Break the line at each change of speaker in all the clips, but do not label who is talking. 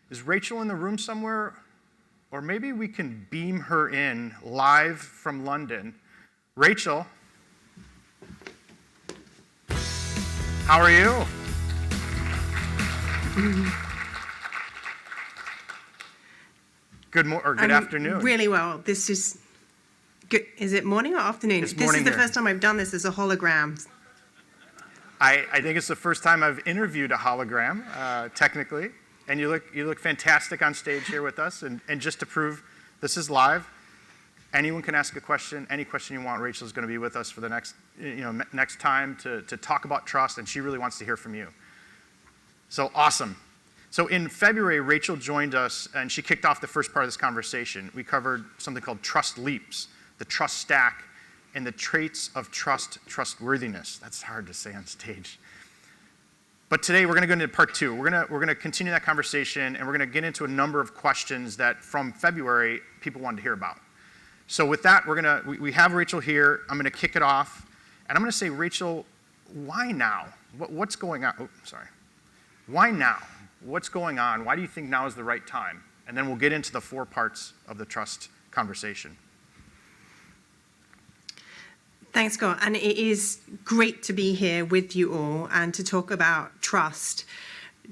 Is Rachel in the room somewhere? Or maybe we can beam her in live from London. Rachel, how are you? Good afternoon.
Really well. This is good. Is it morning or afternoon?
It's morning
This is the
here.
first time I've done this as a hologram.
I think it's the first time I've interviewed a hologram, technically. And you look fantastic on stage here with us. And just to prove this is live, anyone can ask a question, any question you want. Rachel's going to be with us for the next time to talk about trust, and she really wants to hear from you. So awesome. So in February, Rachel joined us, and she kicked off the first part of this conversation. We covered something called trust leaps, the trust stack, and the traits of trustworthiness. That's hard to say on stage. But today we're going to go into part two. We're going to continue that conversation, and we're going to get into a number of questions that from February people wanted to hear about. So with that, we have Rachel here. I'm going to kick it off, and I'm going to say, Rachel, why now? What's going on? Oh, sorry. Why now? What's going on? Why do you think now is the right time? And then we'll get into the four parts of the trust conversation.
Thanks, Scott. And it is great to be here with you all and to talk about trust.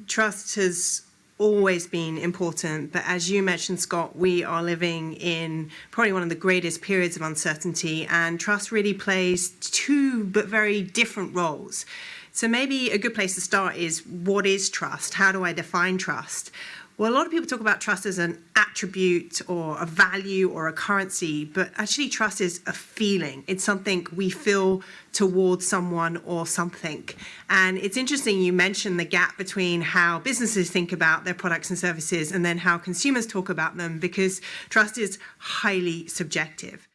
Trust has always been important, but as you mentioned, Scott, we are living in probably one of the greatest periods of uncertainty, and trust really plays two but very different roles. So maybe a good place to start is, what is trust? How do I define trust? Well, a lot of people talk about trust as an attribute or a value or a currency, but actually trust is a feeling. It's something we feel towards someone or something. And it's interesting you mentioned the gap between how businesses think about their products and services and then how consumers talk about them, because trust is highly subjective.